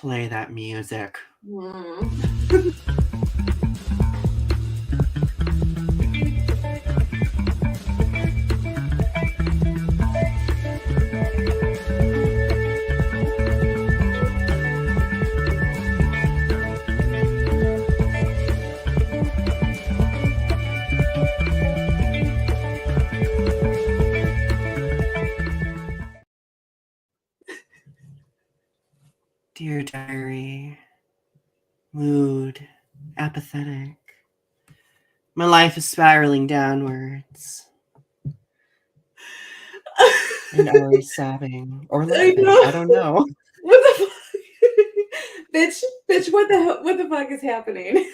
Play that music. Dear diary, mood, apathetic. My life is spiraling downwards. And Ari's sobbing or laughing. I don't know. What the fuck? bitch, what the fuck is happening?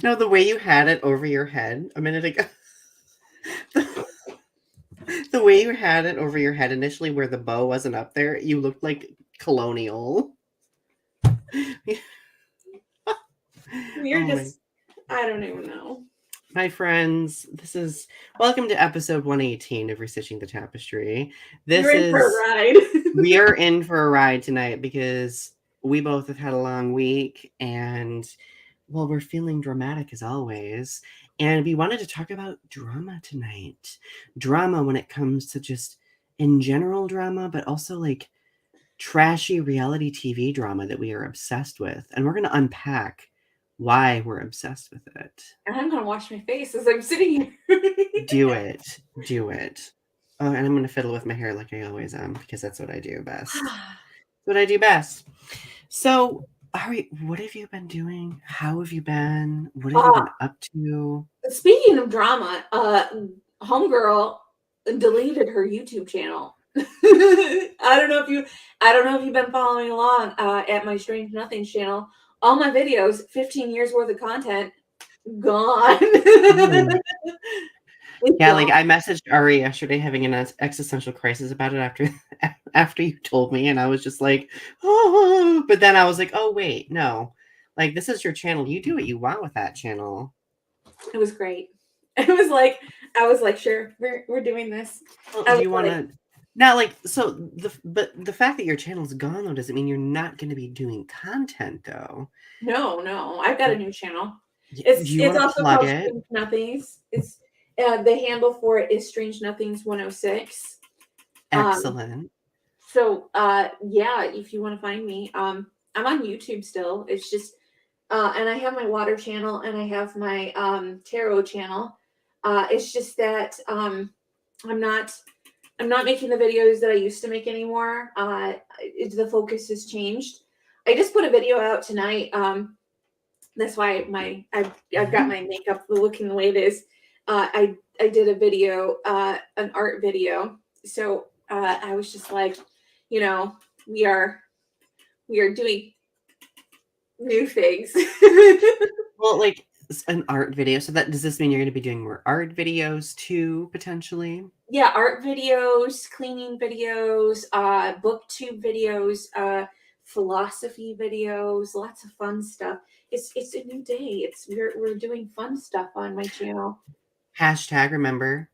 No, the way you had it over your head a minute ago. The way you had it over your head initially where the bow wasn't up there, you looked like colonial. You're just, I don't even know. My friends, welcome to episode 118 of Restitching the Tapestry. You're in for a ride. We are in for a ride tonight because we both have had a long week and, well, we're feeling dramatic as always. And we wanted to talk about drama tonight. Drama when it comes to just in general drama, but also like trashy reality TV drama that we are obsessed with. And we're going to unpack why we're obsessed with it. And I'm going to wash my face as I'm sitting here. Do it. Oh, and I'm going to fiddle with my hair like I always am because that's what I do best. So, Ari, what have you been doing? How have you been? What have you been up to? Speaking of drama, homegirl deleted her YouTube channel. I don't know if you've been following along at my Strange Nothings channel. All my videos, 15 years worth of content, gone. Yeah, like I messaged Ari yesterday having an existential crisis about it after you told me, and I was just like, oh, but then I was like, oh wait, no, like this is your channel. You do what you want with that channel. It was great. I was like, sure, we're doing this. Well, do you want to? Not like so. But the fact that your channel's gone though doesn't mean you're not going to be doing content though. No, I've got a new channel. Do you want to plug it? Strange Nothings. It's the handle for it is Strange Nothings 106. Excellent. So yeah, if you want to find me, I'm on YouTube still. It's just and I have my water channel and I have my tarot channel. It's just that I'm not making the videos that I used to make anymore. The focus has changed. I just put a video out tonight. That's why I've got my makeup looking the way it is. I did a video, an art video. So I was just like, we are doing new things. Well, like an art video. So does this mean you're going to be doing more art videos too, potentially? Yeah, art videos, cleaning videos, booktube videos, philosophy videos, lots of fun stuff. It's a new day. We're doing fun stuff on my channel. Remember,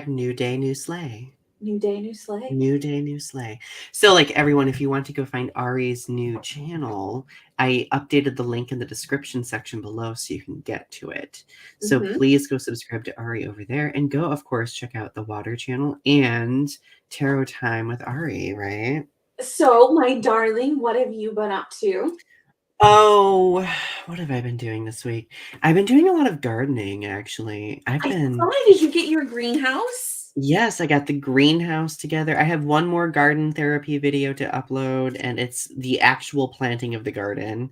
new day, new sleigh. New day, new sleigh. New day, new sleigh. So like everyone, if you want to go find Ari's new channel, I updated the link in the description section below so you can get to it. So please go subscribe to Ari over there and go, of course, check out the water channel and Tarot Time with Ari, right? So, my darling, what have you been up to? Oh, what have I been doing this week? I've been doing a lot of gardening, actually. Did you get your greenhouse? Yes, I got the greenhouse together. I have one more garden therapy video to upload, and it's the actual planting of the garden.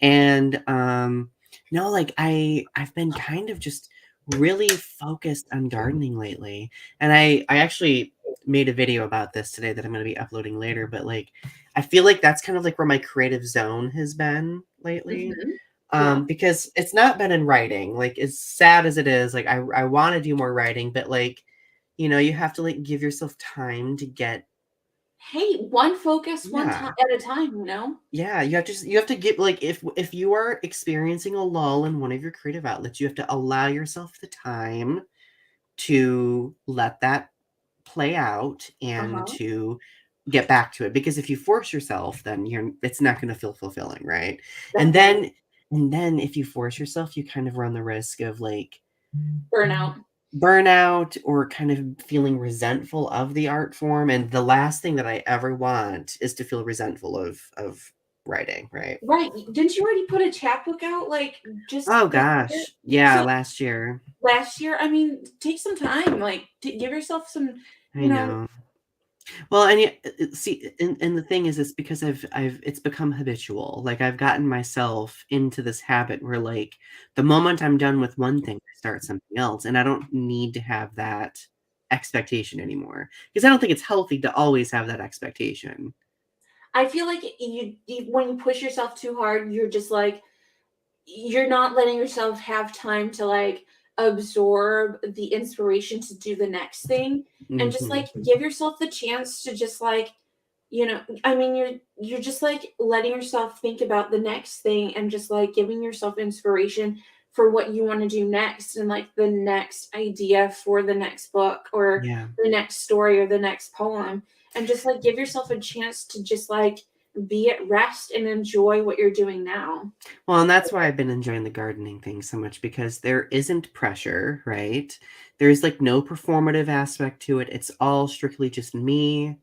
And no, like I've been kind of just really focused on gardening lately. And I actually made a video about this today that I'm going to be uploading later, but like I feel like that's kind of like where my creative zone has been lately. Because it's not been in writing. Like as sad as it is, like I want to do more writing, but like you have to like give yourself time to get one focus one time at a time, Yeah, you have to get like if you are experiencing a lull in one of your creative outlets, you have to allow yourself the time to let that play out and to get back to it, because if you force yourself, then it's not going to feel fulfilling, right? And That's right. then if you force yourself, you kind of run the risk of like Burnout. burnout or kind of feeling resentful of the art form. And the last thing that I ever want is to feel resentful of writing, right? Right. Didn't you already put a chapbook out like just Oh this year? gosh, yeah, So last year. last year, I mean, take some time, like give yourself some, I you know, know. Well, and see, and the thing is, it's because it's become habitual. Like I've gotten myself into this habit where, like, the moment I'm done with one thing, I start something else, and I don't need to have that expectation anymore, because I don't think it's healthy to always have that expectation. I feel like you when you push yourself too hard, you're just like you're not letting yourself have time to like absorb the inspiration to do the next thing and just Hmm. like give yourself the chance to just like I mean you're just like letting yourself think about the next thing and just like giving yourself inspiration for what you want to do next and like the next idea for the next book or Yeah. the next story or the next poem and just like give yourself a chance to just like be at rest and enjoy what you're doing now. Well, and that's why I've been enjoying the gardening thing so much, because there isn't pressure, right? There's like no performative aspect to it. It's all strictly just me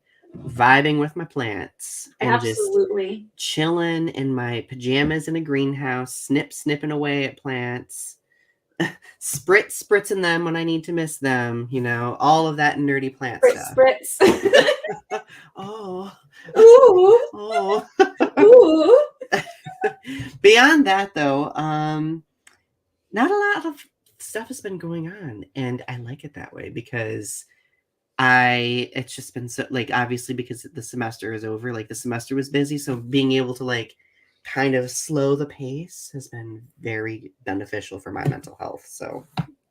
vibing with my plants and just Absolutely. chilling in my pajamas in a greenhouse, snipping away at plants, spritzing them when I need to miss them, all of that nerdy plant Spritz, stuff. spritz. Oh, Ooh, oh. ooh. Beyond that, though, not a lot of stuff has been going on, and I like it that way, because it's just been so, like, obviously, because the semester is over, like the semester was busy, so being able to like kind of slow the pace has been very beneficial for my mental health. So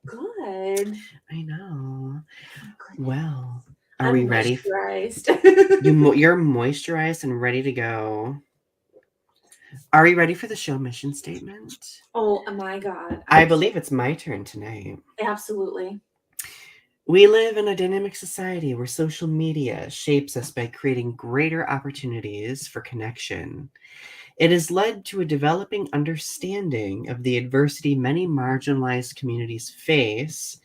Good. I know. Oh, goodness. Well, are we I'm ready? moisturized. You're moisturized and ready to go. Are we ready for the show mission statement? Oh my God. I I'm so believe it's my turn tonight. absolutely. We live in a dynamic society where social media shapes us by creating greater opportunities for connection. It has led to a developing understanding of the adversity many marginalized communities face,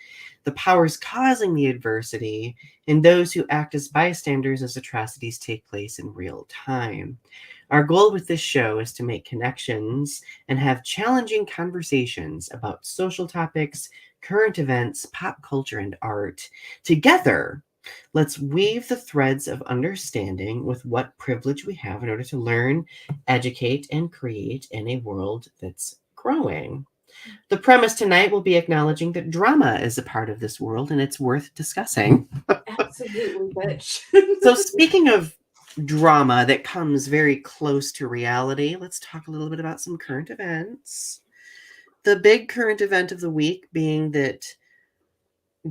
the powers causing the adversity, and those who act as bystanders as atrocities take place in real time. Our goal with this show is to make connections and have challenging conversations about social topics, current events, pop culture, and art. Together, let's weave the threads of understanding with what privilege we have in order to learn, educate, and create in a world that's growing. The premise tonight will be acknowledging that drama is a part of this world and it's worth discussing. Absolutely, bitch. So, speaking of drama that comes very close to reality, let's talk a little bit about some current events. The big current event of the week being that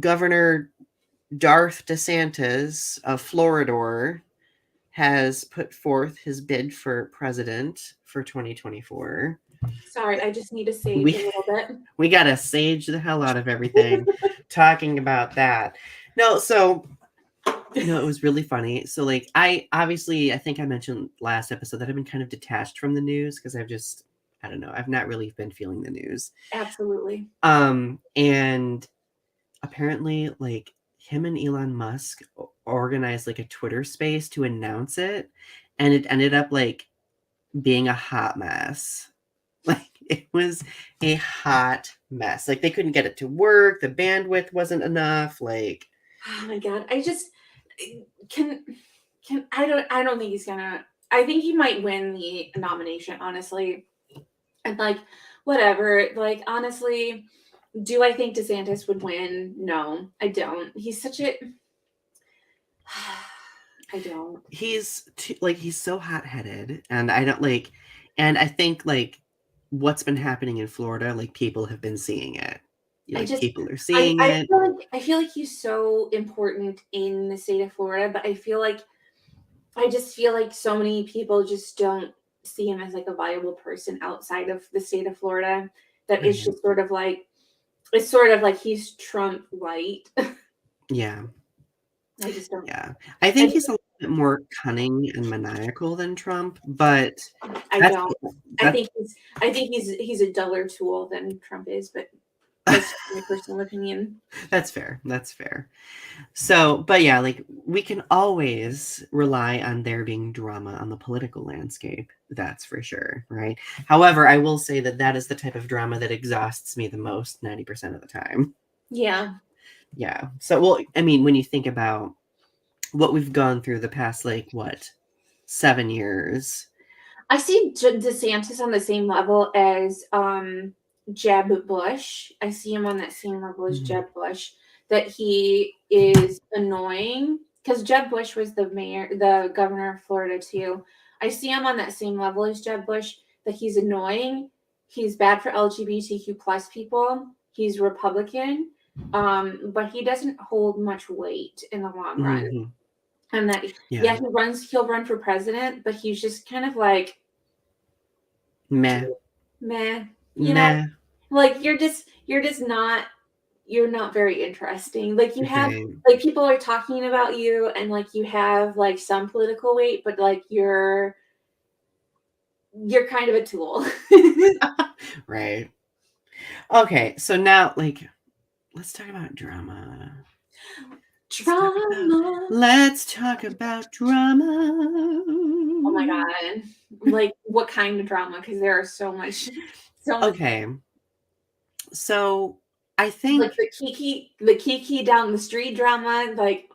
Governor Darth DeSantis of Floridor has put forth his bid for president for 2024. Sorry, I just need to sage a We little bit. we got to sage the hell out of everything talking about that. No, so no, it was really funny. So like I think I mentioned last episode that I've been kind of detached from the news because I don't know, I've not really been feeling the news. Absolutely. And apparently like him and Elon Musk organized like a Twitter space to announce it, and it ended up like being a hot mess. Like it was a hot mess. Like they couldn't get it to work, the bandwidth wasn't enough, like Oh my God. I just can I don't think he's gonna I think he might win the nomination, honestly. And like whatever. Like honestly, do I think DeSantis would win? No, I don't. He's such a I don't. he's so hot-headed, and I don't like, and I think like what's been happening in Florida, like people have been seeing it. I Like just people are seeing it. I feel like he's so important in the state of Florida, but I just feel like so many people just don't see him as like a viable person outside of the state of Florida. That is Right. just sort of like it's sort of like he's Trump light. Yeah. I just don't. Yeah. I I think just, he's a little bit more cunning and maniacal than Trump, but I that's don't. that's I think he's a duller tool than Trump is, but that's just my personal opinion. that's fair. That's fair. So, but yeah, like we can always rely on there being drama on the political landscape. That's for sure, right? However, I will say that that is the type of drama that exhausts me the most 90% of the time. Yeah. Yeah. So, well, I mean, when you think about what we've gone through the past, like, what, 7 years? I see DeSantis on the same level as Jeb Bush. I see him on that same level as Mhm. Jeb Bush. That he is annoying because Jeb Bush was the governor of Florida too. I see him on that same level as Jeb Bush. That he's annoying. He's bad for LGBTQ plus people. He's Republican, but he doesn't hold much weight in the long run. Mhm. And that Yeah. he'll run for president, but he's just kind of like Meh. meh, Nah. like you're not very interesting. Like you have Right. like people are talking about you and like you have like some political weight, but like you're kind of a tool. Right. Okay. So now, like, let's talk about drama. Drama. Let's talk about Oh my drama. god. Like what kind of drama? Because there are so much Okay. So I like think the Kiki down the street drama. Like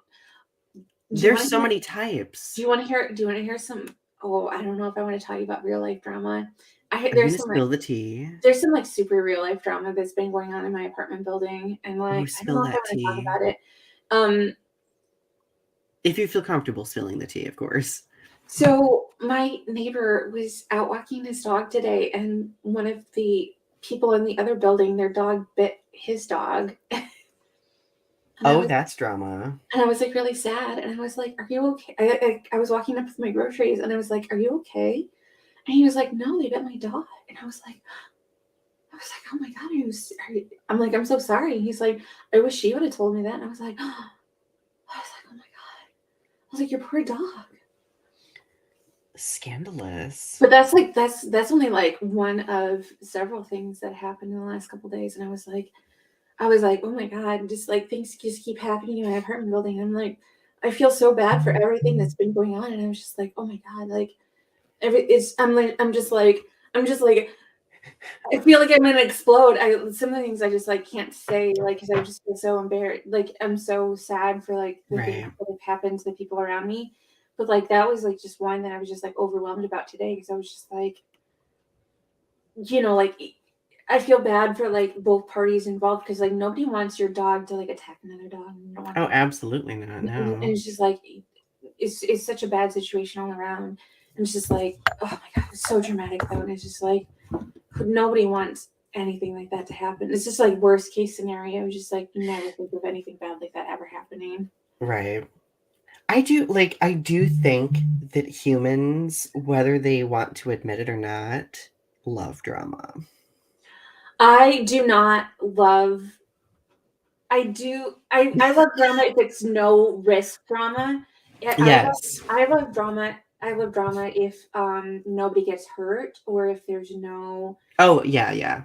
do you there's want to so hear many types. do you want to hear some oh, I don't know if I want to tell you about real life drama. I'm gonna spill the tea. There's some like super real life drama that's been going on in my apartment building, and Oh, like I don't spill know if I that want to talk tea. about it. Um, If you feel comfortable spilling the tea, of course. so my neighbor was out walking his dog today, and one of the people in the other building, their dog bit his dog, and Oh, that's drama. I was like really sad, and I was like, "Are you okay?" I was walking up with my groceries, and I was like, "Are you okay?" And he was like, "No, they bit my dog," and I was like, "Oh my god, I'm like, "I'm so sorry." And he's like, "I wish she would have told me that." And I was like, "Oh my god." I was like, "Your poor dog." Scandalous. But that's only like one of several things that happened in the last couple of days, and I was like, "Oh my god!" Just like things just keep happening in my apartment building. I'm like, I feel so bad for everything that's been going on, and I was just like, "Oh my god!" Like I'm just like I feel like I'm gonna explode. Some of the things I just like can't say, like, because I just feel so embarrassed. Like I'm so sad for like the things Right. that have happened to the people around me. But like that was like just one that I was just like overwhelmed about today because I was just like, like I feel bad for like both parties involved because like nobody wants your dog to like attack another dog. You don't want Oh, that. absolutely not. And No. it's just like it's such a bad situation all around. And it's just like, oh my god, it's so dramatic though. And it's just like nobody wants anything like that to happen. It's just like worst case scenario. Just like never think of anything bad like that ever happening. Right. I do think that humans, whether they want to admit it or not, love drama. I do not love. I do. I love drama if it's no risk drama. Yeah, Yes. I love drama. I love drama if nobody gets hurt or if there's no. Oh, yeah, yeah.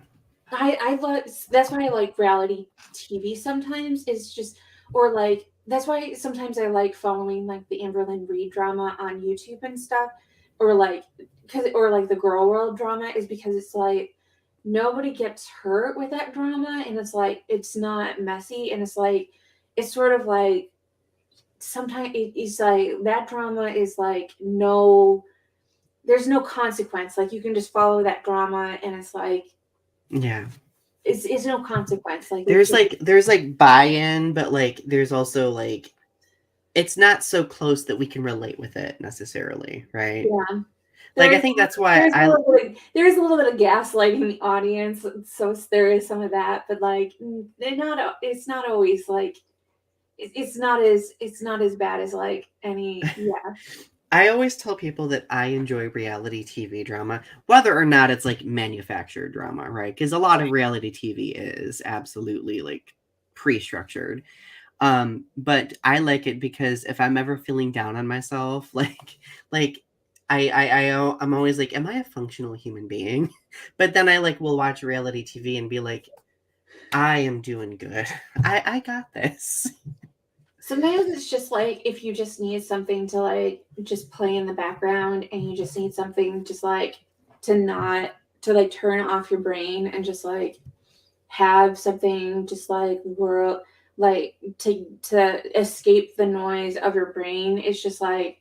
I love. That's why I like reality TV sometimes. Is just or like that's why sometimes I like following like the Amberlynn Reed drama on YouTube and stuff, or like or like the Girl World drama is because it's like nobody gets hurt with that drama and it's like it's not messy and it's like it's sort of like sometimes it's like that drama is like no there's no consequence like you can just follow that drama and it's like Yeah. it's no consequence like it's just There's like buy-in, but like there's also like it's not so close that we can relate with it necessarily, right? yeah Like I there's think that's why I there's a little bit of gaslighting the audience so there is some of that but like they're not it's not always like it's not as bad as like any yeah I always tell people that I enjoy reality TV drama, whether or not it's like manufactured drama, right? Because a lot of reality TV is absolutely like pre-structured. But I like it because if I'm ever feeling down on myself, like I'm always like, am I a functional human being? But then I like will watch reality TV and be like, I am doing good. I got this. Sometimes it's just like if you just need something to like just play in the background and you just need something just like to not to like turn off your brain and just like have something just like world like to escape the noise of your brain. It's just like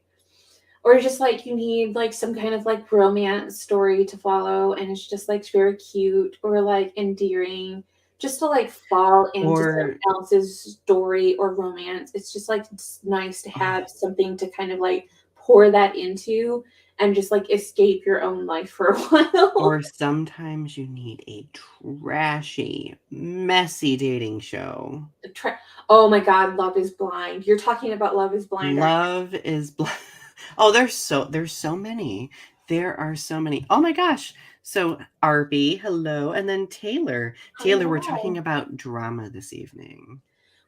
or just like you need like some kind of like romance story to follow and it's just like very cute or like endearing just to like fall into someone Or else's story or romance. It's just like it's nice to have something to kind of like pour that into and just like escape your own life for a while. or sometimes you need a trashy, messy dating show. Oh my god, Love is Blind. You're talking about Love is Blind, aren't Love is blind. Oh, there's so many. There are so many. Oh my gosh. So Arby, hello, and then Taylor. you? Taylor, we're Hello. talking about drama this evening.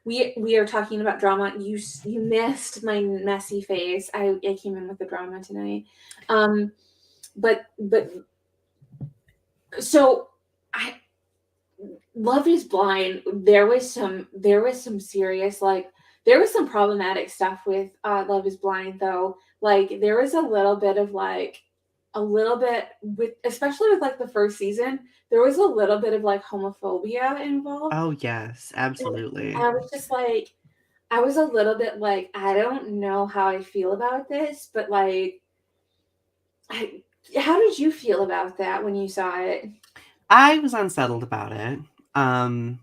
We are talking about drama. You missed my messy face. I came in with the drama tonight. Um, but so I Love is Blind. There was some serious like there was some problematic stuff with Love is Blind though. Like there was a little bit of like a little bit with especially with like the first season, there was a little bit of like homophobia involved. Oh yes, And absolutely. I was just like I was a little bit like, I don't know how I feel about this, but like, I, how did you feel about that when you saw it? I was unsettled about it. Um,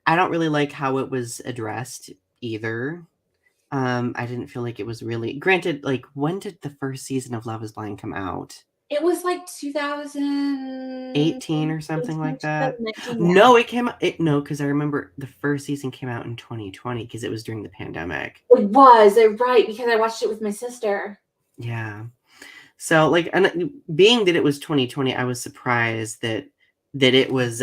I don't really like how it was addressed either. I didn't feel like it was really granted, like when did the first season of Love is Blind come out? It was like 2018, 18 or something like that. 2019. Yeah, No, it came it no, because I remember the first season came out in 2020 because it was during the pandemic. it was. They're right because I watched it with my sister. Yeah. So like and being that it was 2020, I was surprised that it was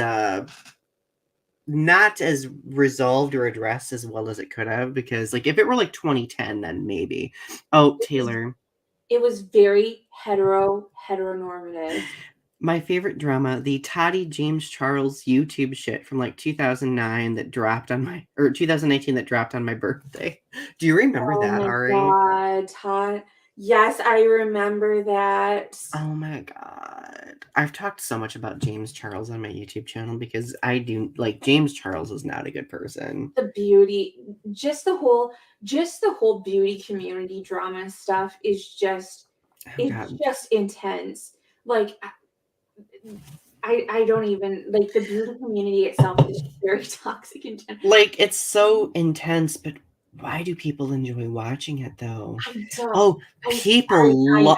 not as resolved or addressed as well as it could have because like if it were like 2010 then maybe. Oh, It was, Taylor, it was very heteronormative. my favorite drama, the Toddy James Charles YouTube shit from like 2009 that dropped on my or 2019 that dropped on my birthday. Do you remember Oh that, my Ari? god, Todd. Yes, I remember that. Oh my god. I've talked so much about James Charles on my YouTube channel because I do like James Charles is not a good person. The beauty, just the whole beauty community drama stuff is just Oh it's god. just intense. Like I don't even like the beauty community itself is very toxic in general. Like it's so intense, but why do people enjoy watching it though? I don't Oh, I know.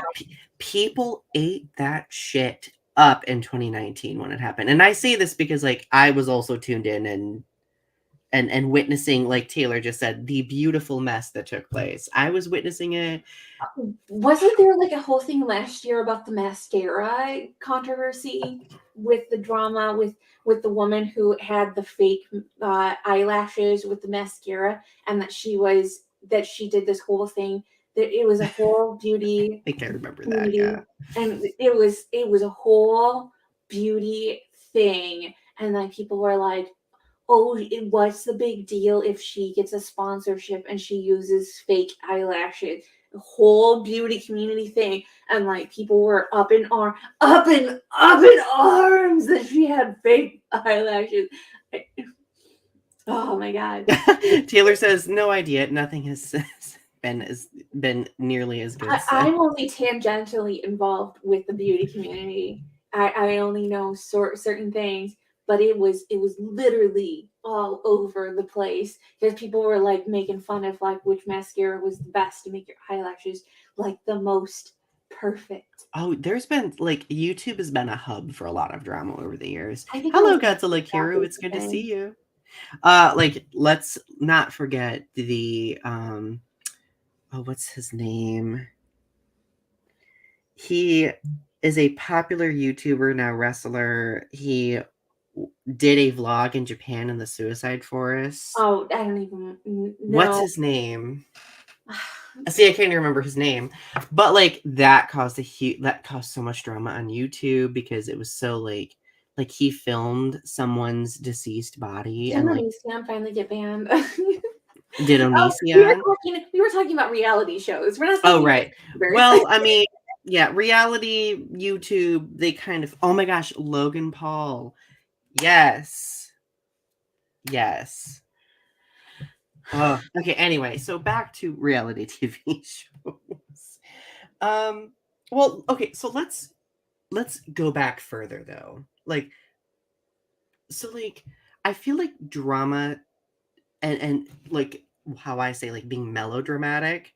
people ate that shit up in 2019 when it happened. And I say this because like I was also tuned in and witnessing like Taylor just said the beautiful mess that took place. I was witnessing it. Wasn't there like a whole thing last year about the mascara controversy with the drama with the woman who had the fake eyelashes with the mascara and that she did this whole thing that it was a whole beauty I think I remember that, yeah. community and it was a whole beauty thing and like people were like oh, what's the big deal if she gets a sponsorship and she uses fake eyelashes? The whole beauty community thing, and like people were up in arms that she had fake eyelashes. Oh my god! Taylor says, "No idea. Nothing has been nearly as good since." I'm only tangentially involved with the beauty community. I only know certain things, but it was literally all over the place because people were like making fun of like which mascara was the best to make your eyelashes like the most perfect. Oh, there's been like YouTube has been a hub for a lot of drama over the years. I think it was Hello, Godzilla Kiru. exactly It's the good to see thing. you. Like let's not forget the oh, what's his name? He is a popular YouTuber now, wrestler. He did a vlog in Japan in the suicide forest. Oh, I don't even What's know. his name? See, I can't even remember his name, but like that caused so much drama on YouTube because it was so like he filmed someone's deceased body Didn't and like Onision finally get banned? did Oh, we were Onision. talking about reality shows. We're not Oh talking right. about YouTubers. Well, I mean, yeah, reality YouTube. They kind of. Oh my gosh, Logan Paul. Yes, yes. Oh, okay. Anyway, so back to reality TV shows. Um. Well, okay. So let's go back further though. Like I feel like drama and like how I say like being melodramatic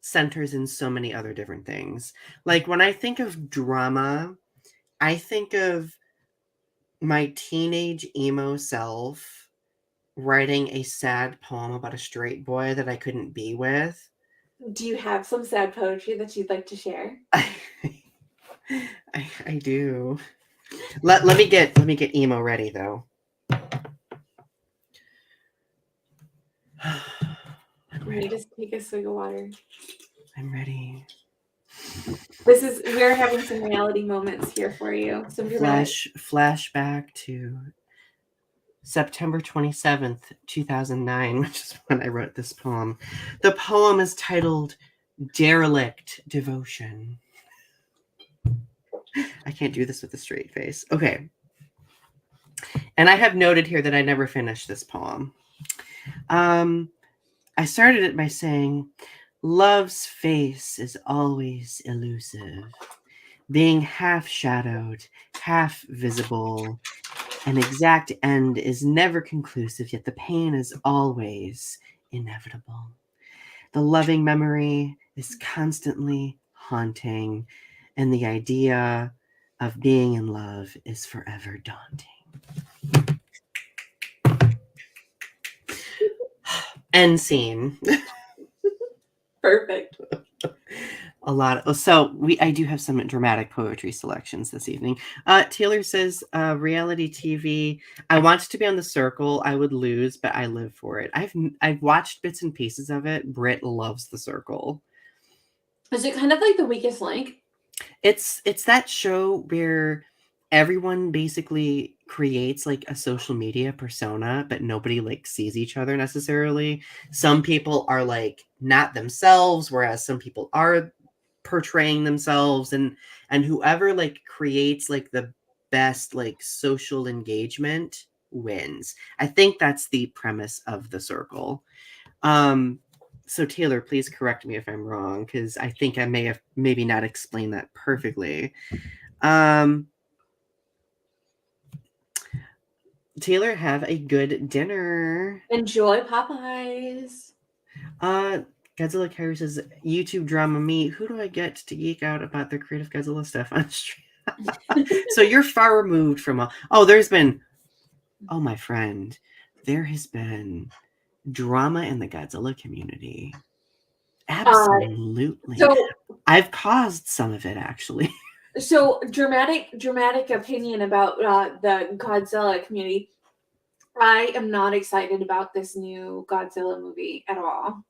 centers in so many other different things. Like when I think of drama, I think of my teenage emo self writing a sad poem about a straight boy that I couldn't be with. Do you have some sad poetry that you'd like to share? I do. Let me get emo ready though. I'm Let me ready. just take a swig of water. I'm ready. We're having some reality moments here for you. Some dramatic. Flashback to September 27th, 2009, which is when I wrote this poem. The poem is titled Derelict Devotion. I can't do this with a straight face. Okay. And I have noted here that I never finished this poem. I started it by saying, love's face is always elusive, being half shadowed, half visible. An exact end is never conclusive, yet the pain is always inevitable. The loving memory is constantly haunting, and the idea of being in love is forever daunting. End scene. Perfect. I do have some dramatic poetry selections this evening. Taylor says reality TV. I wanted to be on The Circle. I would lose, but I live for it. I've watched bits and pieces of it. Britt loves The Circle. Is it kind of like The Weakest Link? It's that show where everyone basically creates like a social media persona, but nobody like sees each other necessarily. Some people are like not themselves, whereas some people are portraying themselves, and whoever like creates like the best like social engagement wins. I think that's the premise of The Circle. So Taylor, please correct me if I'm wrong, because I think I may have maybe not explained that perfectly. Taylor, have a good dinner. Enjoy Popeyes. Godzilla Kyrie says, YouTube drama me. Who do I get to geek out about the creative Godzilla stuff on stream? So you're far removed from my friend, there has been drama in the Godzilla community. Absolutely. So I've caused some of it actually. So dramatic opinion about the Godzilla community. I am not excited about this new Godzilla movie at all.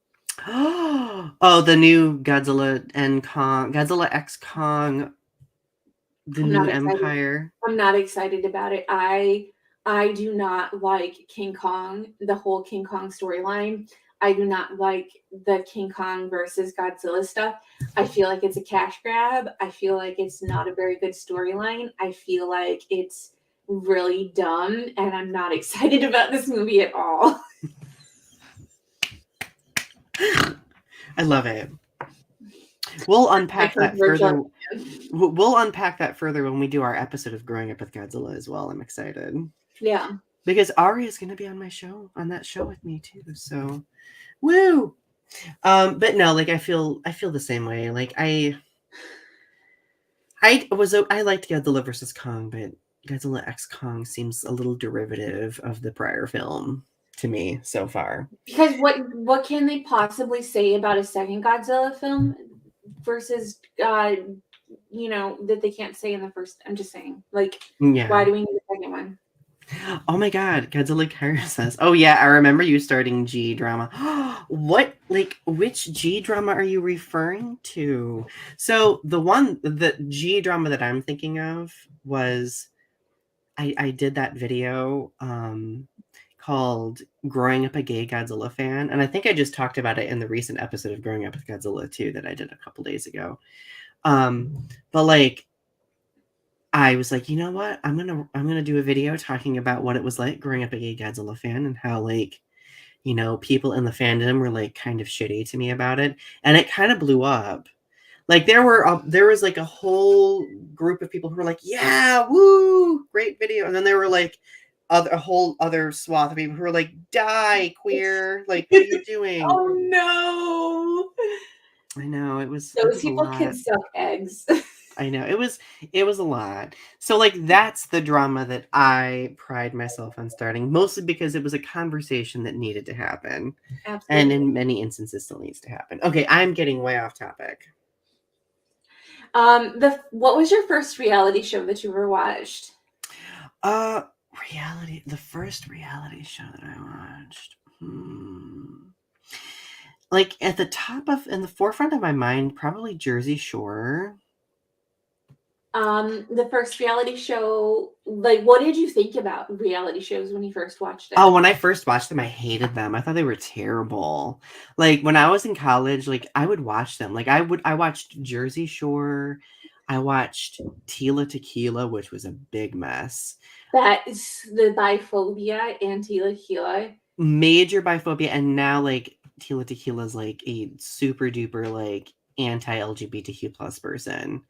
Oh, the new Godzilla and Kong, Godzilla X Kong, the I'm new not excited. Empire. I'm not excited about it. I do not like King Kong, the whole King Kong storyline. I do not like the King Kong versus Godzilla stuff. I feel like it's a cash grab. I feel like it's not a very good storyline. I feel like it's really dumb, and I'm not excited about this movie at all. I love it. We'll unpack that further. We'll unpack that further when we do our episode of Growing Up with Godzilla as well. I'm excited. Yeah. Because Ari is going to be on that show with me too. So, woo! But no, like I feel the same way. Like I liked Godzilla versus Kong, but Godzilla X Kong seems a little derivative of the prior film to me so far. Because what can they possibly say about a second Godzilla film versus that they can't say in the first? I'm just saying, like, Yeah. why do we need a second one? Oh my God, Godzilla Kyra says, "Oh yeah, I remember you starting G drama." What, like, which G drama are you referring to? So the G drama that I'm thinking of was I did that video called "Growing Up a Gay Godzilla Fan," and I think I just talked about it in the recent episode of "Growing Up with Godzilla" too that I did a couple days ago. But like I was like, you know what? I'm gonna do a video talking about what it was like growing up a gay Godzilla fan and how like, people in the fandom were like kind of shitty to me about it. And it kind of blew up. Like there was like a whole group of people who were like, yeah, woo, great video. And then there were like a whole other swath of people who were like, die, queer. Like, what are you doing? Oh no. I know it Those was a people can lot. suck eggs. I know it was a lot. So like that's the drama that I pride myself on starting, mostly because it was a conversation that needed to happen, and Absolutely. in many instances still needs to happen. Okay, I'm getting way off topic. The what was your first reality show that you ever watched? Uh, the first reality show that I watched. Like at the in the forefront of my mind, probably Jersey Shore. The first reality show, like what did you think about reality shows when you first watched Oh, it? when I first watched them, I hated them. I thought they were terrible. Like when I was in college, like I would watch them. I watched Jersey Shore. I watched Tila Tequila, which was a big mess. That is the biphobia, anti-Lahila. Major biphobia, and now like Tila Tequila is like a super duper like anti-LGBTQ plus person.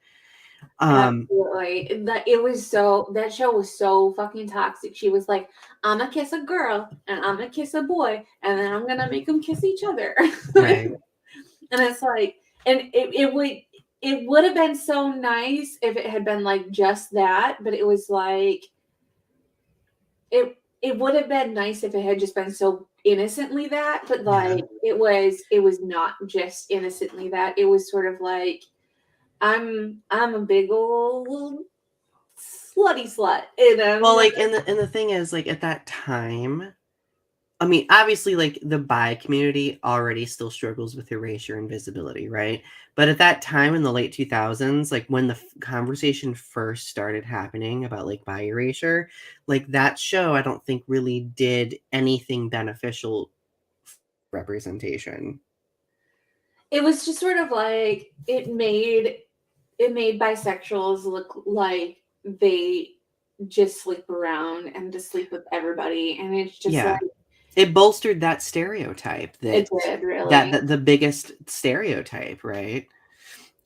Um, Absolutely. That show was so fucking toxic. She was like, I'm gonna kiss a girl and I'm gonna kiss a boy and then I'm gonna make them kiss each other. right. And it's like, and it would have been so nice if it had been like just that, but it was like it would have been nice if it had just been so innocently that, but Yeah. like it was not just innocently that. It was sort of like I'm a big old slutty slut, and I'm Well, gonna like, and the thing is, like, at that time, I mean, obviously, like the bi community already still struggles with erasure and visibility, right? But at that time in the late 2000s, like when the conversation first started happening about like bi erasure, like that show, I don't think really did anything beneficial representation. it was just sort of like it made bisexuals look like they just sleep around and just sleep with everybody, and it's just like Yeah. It bolstered that stereotype it that did really. the biggest stereotype, right?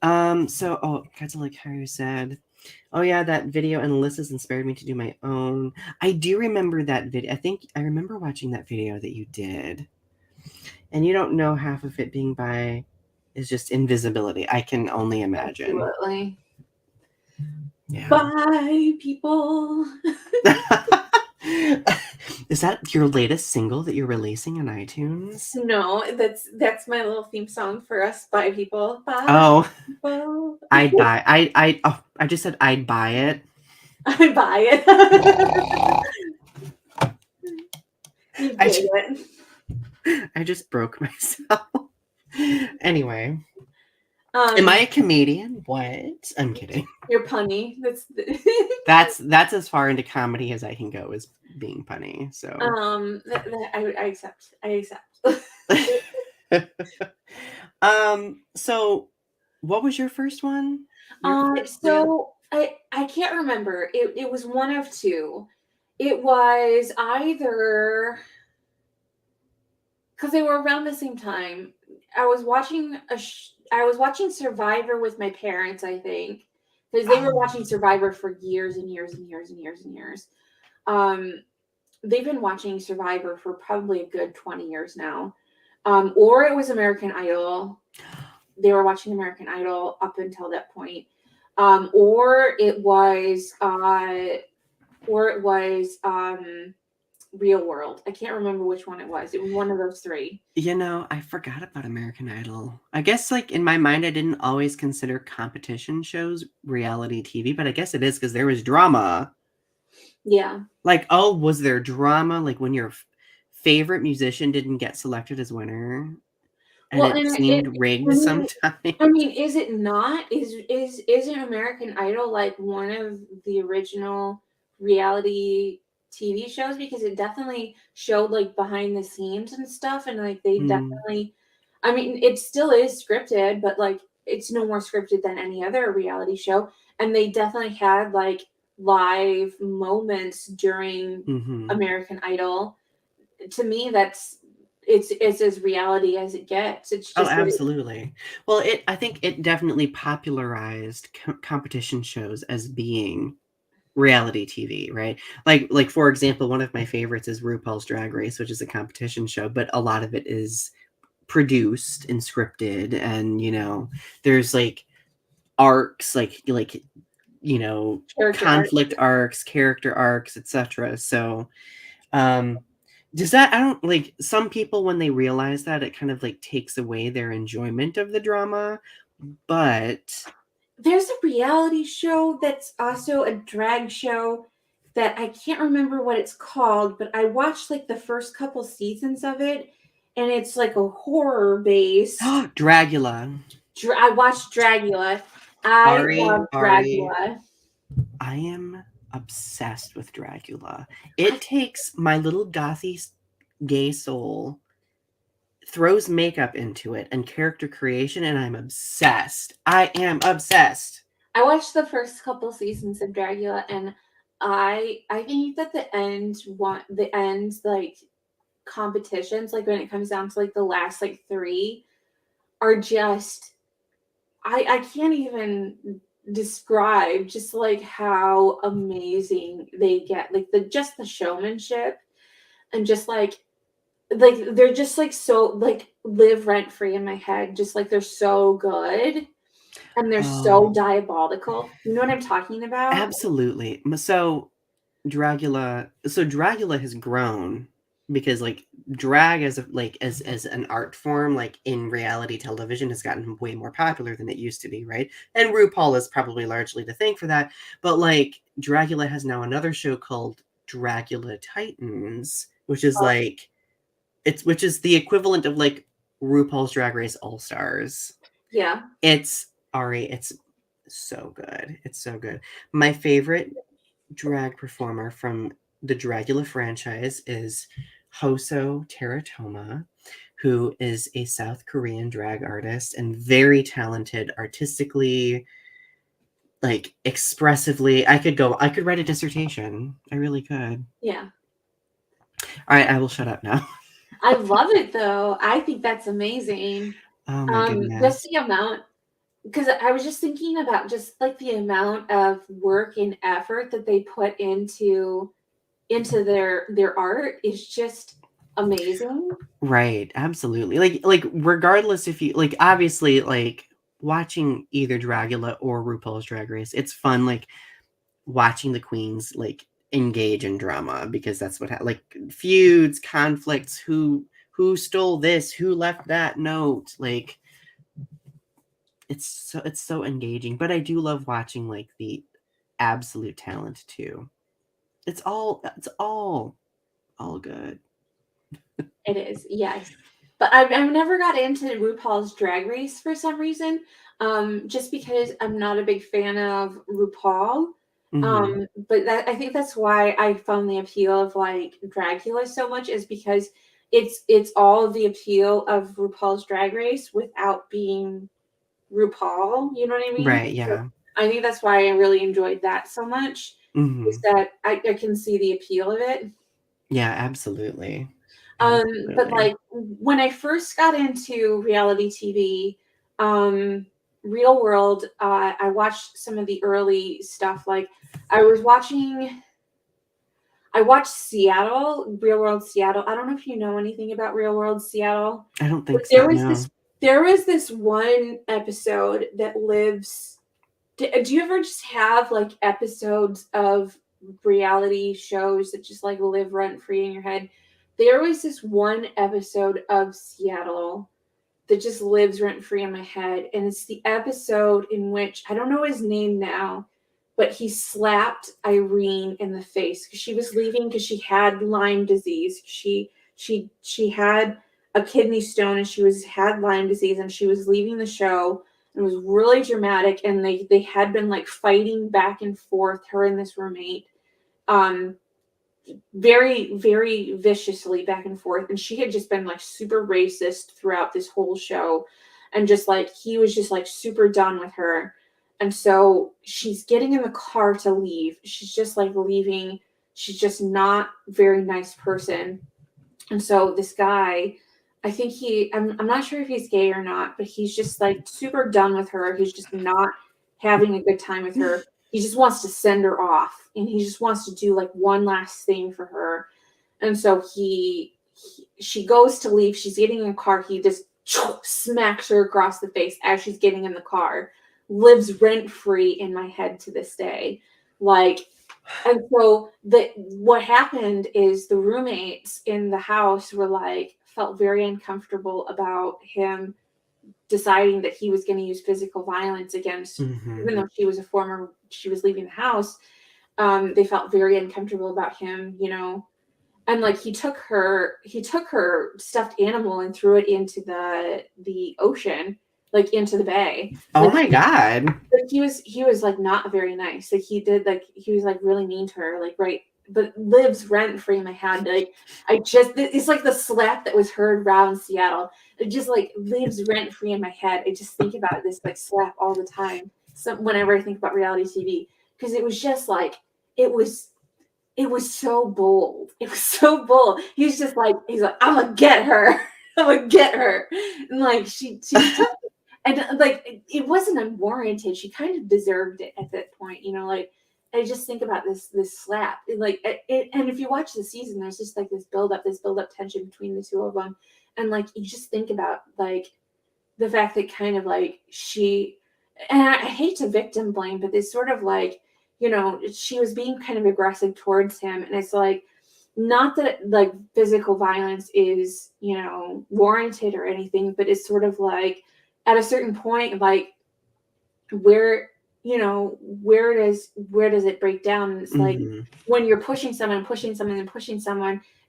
So Godzilla like Haru said, oh yeah, that video and Alyssa's inspired me to do my own. I do remember that video. I think I remember watching that video that you did. And you don't know half of it being by is just invisibility. I can only imagine. Absolutely. Yeah. Bye, people. Is that your latest single that you're releasing on iTunes? No, that's my little theme song for us. Bye, people. Bye, Oh, people. I'd buy. I just said I'd buy it. I buy it. You I did just, it. I just broke myself. Anyway, am I Um, a comedian? What? I'm kidding. you're punny. That's That's as far into comedy as I can go as being punny. So, I accept. I accept. so what was your first one? Your first real? So I can't remember. It was one of two. It was either because they were around the same time. I was watching Survivor with my parents, I think, because they were Oh, watching Survivor for years and years and years and years and years. Um, they've been watching Survivor for probably a good 20 years now. Or it was American Idol. They were watching American Idol up until that point. Or it was Real World. I can't remember which one it was. It was one of those three. I forgot about American Idol. I guess, like, in my mind, I didn't always consider competition shows reality TV, but I guess it is because there was drama. Yeah. Like, oh, was there drama? Like when your favorite musician didn't get selected as winner, and Well, it and seemed I rigged mean, sometimes. is it not? Isn't American Idol like one of the original reality TV shows? Because it definitely showed like behind the scenes and stuff, and like they Mm, definitely, I mean, it still is scripted, but like it's no more scripted than any other reality show, and they definitely had like live moments during hmm. American Idol. To me, it's as reality as it gets. It's Oh, just that it, absolutely. Well, I think it definitely popularized competition shows as being reality TV, right? Like for example, one of my favorites is RuPaul's Drag Race, which is a competition show, but a lot of it is produced and scripted, and there's like arcs, like character art. conflict arcs, character arcs, etc. So, um does that I don't like some people when they realize that it kind of like takes away their enjoyment of the drama, but There's a reality show that's also a drag show that I can't remember what it's called, but I watched like the first couple seasons of it, and it's like a horror based. Dragula. I watched Dragula. I love Ari, Dragula. I am obsessed with Dracula. I, It takes my little gothy gay soul, throws makeup into it and character creation, and I'm obsessed. I am obsessed. I watched the first couple seasons of Dragula, and I think that the end like competitions, like when it comes down to like the last like three, are just I can't even describe just like how amazing they get, like the showmanship, and just like they're just like so like live rent free in my head, just like they're so good and they're so Oh, diabolical. You know what I'm talking about? absolutely. So Dracula has grown because like drag as a like as an art form, like in reality television, has gotten way more popular than it used to be, right? And RuPaul is probably largely to thank for that. But like Dracula has now another show called Dracula Titans, which is like which is the equivalent of like RuPaul's Drag Race All Stars. Yeah. It's Ari, it's so good. It's so good. My favorite drag performer from the Dragula franchise is Hoso Teratoma, who is a South Korean drag artist and very talented artistically, like expressively. I could write a dissertation. I really could. Yeah. All right, I will shut up now. I love it though. I think that's amazing. Oh my Just goodness. the amount, because I was just thinking about just like the amount of work and effort that they put into their art is just amazing. Right, absolutely. Like regardless if you like obviously like watching either Dragula or RuPaul's Drag Race, it's fun like watching the queens like engage in drama because that's what like feuds, conflicts, who stole this, who left that note, like it's so engaging. But I do love watching like the absolute talent too. It's all good. It is, yes. But I've never got into RuPaul's Drag Race for some reason, just because I'm not a big fan of RuPaul. Hmm. But I think that's why I found the appeal of like Dracula so much, is because it's all the appeal of RuPaul's Drag Race without being RuPaul. You know what I mean? Right, So yeah. I think that's why I really enjoyed that so much. Is Hmm. that I can see the appeal of it. Yeah, absolutely. But Absolutely. like when I first got into reality TV, um, Real World, I watched some of the early stuff. Like I was watching, I watched Seattle, Real World Seattle. I don't know if you know anything about Real World Seattle, I don't but think so, no. there was this one episode that lives. Do you ever just have like episodes of reality shows that just like live rent free in your head? There was this one episode of Seattle that just lives rent free in my head. And it's the episode in which I don't know his name now, but he slapped Irene in the face because she was leaving because she had Lyme disease. She had a kidney stone and had Lyme disease, and she was leaving the show. It was really dramatic, and they had been like fighting back and forth, her and this roommate, very, very viciously back and forth. And she had just been like super racist throughout this whole show, and just like he was just like super done with her. And so she's getting in the car to leave. She's just like leaving. She's just not a very nice person. And so this guy, I think I'm not sure if he's gay or not, but he's just like super done with her. He's just not having a good time with her. He just wants to send her off, and he just wants to do like one last thing for her. And so she goes to leave. She's getting in the car. He just smacks her across the face as she's getting in the car. Lives rent free in my head to this day. Like, and so what happened is the roommates in the house were like, felt very uncomfortable about him deciding that he was going to use physical violence against, even though she was leaving the house. They felt very uncomfortable about him, and like he took her stuffed animal and threw it into the ocean, like into the bay. Oh Like, my God. Like he was like not very nice. Like he was like really mean to her, like, right, but lives rent free in my head. Like it's like the slap that was heard around Seattle. It just like lives rent free in my head. I just think about this like slap all the time. So whenever I think about reality TV, because it was just like it was so bold. It was so bold. He's like, I'm gonna get her. I'm gonna get her. And like she took, and like it wasn't unwarranted. She kind of deserved it at that point, like I just think about this slap. And if you watch the season, there's just like this build up tension between the two of them. And like you just think about like the fact that kind of like and I hate to victim blame, but this sort of like, she was being kind of aggressive towards him. And it's like, not that like physical violence is, warranted or anything, but it's sort of like at a certain point, like where does it break down? And it's like when you're pushing someone,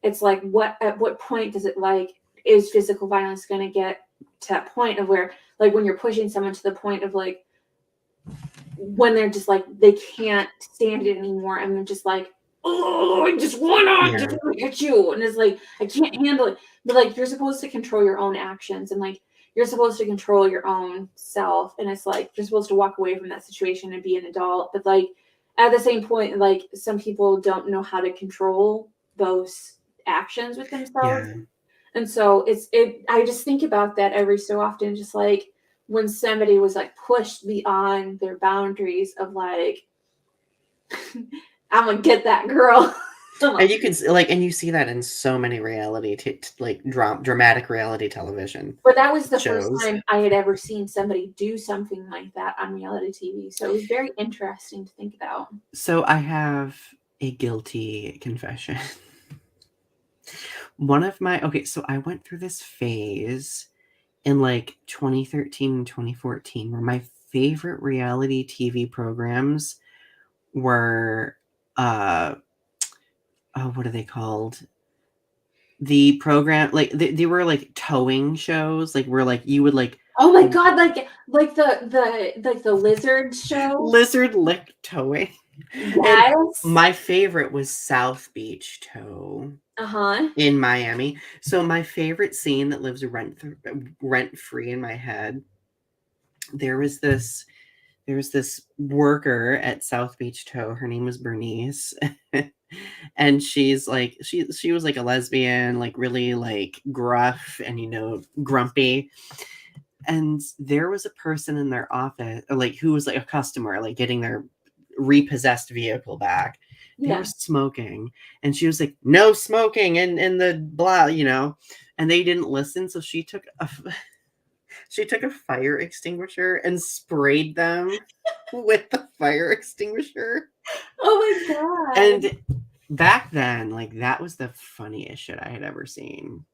it's like at what point does it like, is physical violence going to get to that point of where, like, when you're pushing someone to the point of like, when they're just like, they can't stand it anymore, and they're just like, oh, I just want to hit you, and it's like, I can't handle it. But like, you're supposed to control your own actions, and like, you're supposed to control your own self, and it's like, you're supposed to walk away from that situation and be an adult. But like, at the same point, like, some people don't know how to control those actions with themselves. Yeah. And so I just think about that every so often, just like when somebody was like pushed beyond their boundaries of like, I'm gonna get that girl. And you can like, and you see that in so many dramatic reality television. But that was the shows. first time I had ever seen somebody do something like that on reality TV. So it was very interesting to think about. So I have a guilty confession. So I went through this phase in like 2013 and 2014 where my favorite reality TV programs were what are they called? The program, like they were like towing shows, like where like you would like, oh my God, like the lizard show, Lizard Lick Towing. Yes. And my favorite was South Beach Tow. In Miami. So my favorite scene that lives rent free in my head, there was this worker at South Beach Tow. Her name was Bernice. And she's like, she was like a lesbian, like really like gruff and grumpy. And there was a person in their office, like who was like a customer, like getting their repossessed vehicle back. They were smoking, and she was like, no smoking in the blah, and they didn't listen. So she took a fire extinguisher and sprayed them with the fire extinguisher. Oh my God. And back then, like, that was the funniest shit I had ever seen.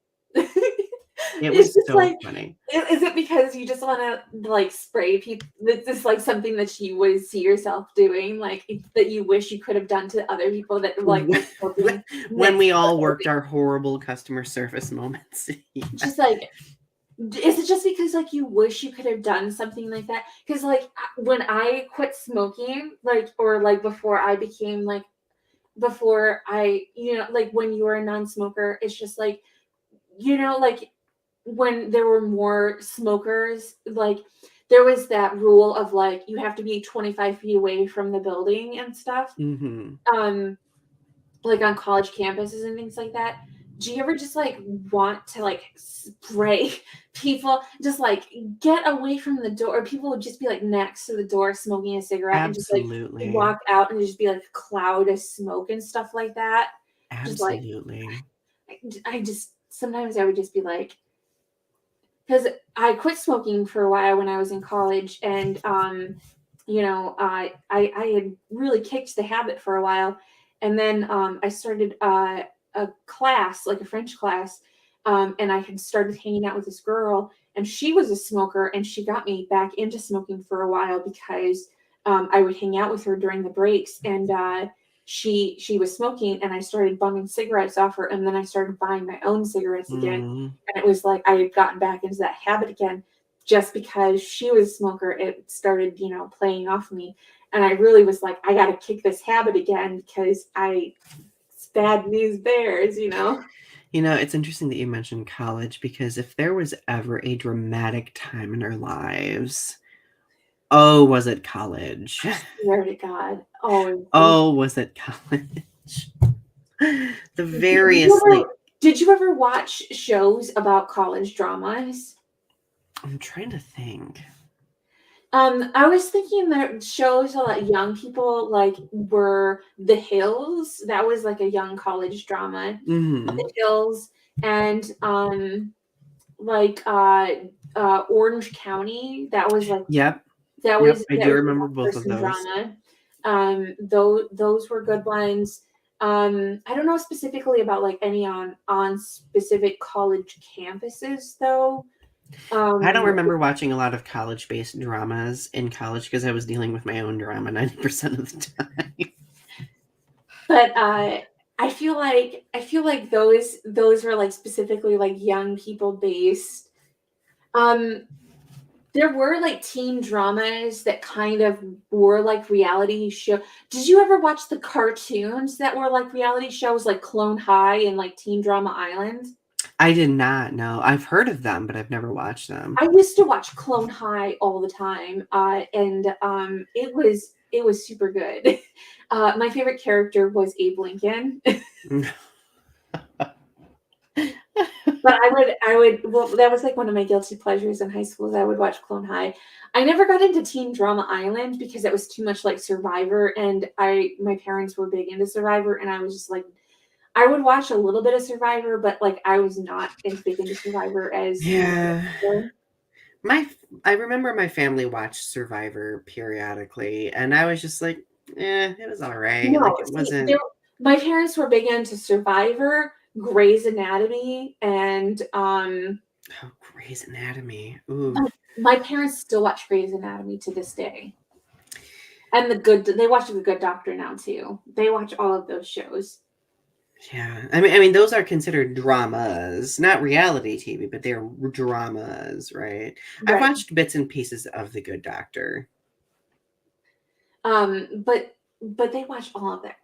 It It's was just so like, funny. is it because you just want to like spray people? Is this like something that you would see yourself doing, like that you wish you could have done to other people that like were smoking When next we to the all worked building? our horrible customer service moments. Yeah. Just like, is it just because like you wish you could have done something like that? Because like when I quit smoking, like or like before I became like before I, like when you were a non-smoker, it's just like, like when there were more smokers, like there was that rule of like you have to be 25 feet away from the building and stuff. Mm-hmm. Um, like on college campuses and things like that. Do you ever just like want to like spray people, just like get away from the door, or people would just be like next to the door smoking a cigarette and just like Absolutely. walk out and just be like a cloud of smoke and stuff like that? Just like Absolutely. I just sometimes I would just be like, because I quit smoking for a while when I was in college, and I had really kicked the habit for a while, and then I started a class, like a French class, and I had started hanging out with this girl, and she was a smoker, and she got me back into smoking for a while because I would hang out with her during the breaks, and she was smoking, and I started bumming cigarettes off her, and then I started buying my own cigarettes again, Mm. and it was like I had gotten back into that habit again just because she was a smoker. It started, playing off me. And I really was like, I got to kick this habit again because it's bad news bears. It's interesting that you mentioned college because if there was ever a dramatic time in our lives, oh, was it college? Swear to God. Oh, Oh, was it college? The did you various, ever, did you ever watch shows about college dramas? I'm trying to think. I was thinking that shows that young people like were The Hills. That was like a young college drama. Mm-hmm. The Hills and like Orange County. Yep. That Yep. was I that do was a remember one both of person those. drama. Those were good ones. I don't know specifically about like any on specific college campuses though. I don't Um, remember watching a lot of college-based dramas in college because I was dealing with my own drama 90% of the time. but I feel like those were like specifically like young people based. Um, there were like teen dramas that kind of were like reality show. Did you ever watch the cartoons that were like reality shows like Clone High and like Teen Drama Island? I did not know. I've heard of them, but I've never watched them. I used to watch Clone High all the time, and it was super good. My favorite character was Abe Lincoln. But well, that was like one of my guilty pleasures in high school. Is I would watch Clone High. I never got into Teen Drama Island because it was too much like Survivor, and my parents were big into Survivor, and I was just like, I would watch a little bit of Survivor, but like I was not as big into Survivor as my Yeah. parents were. My I remember my family watched Survivor periodically, and I was just like, it was all right. Like No, it see, wasn't. my parents were big into Survivor, Grey's Anatomy, and Oh, Grey's Anatomy. my, Ooh. my parents still watch Grey's Anatomy to this day. And they watch The Good Doctor now too. They watch all of those shows. Yeah. I mean, those are considered dramas, not reality TV, but they're dramas, right? I've Right. watched bits and pieces of The Good Doctor. But they watch all of that.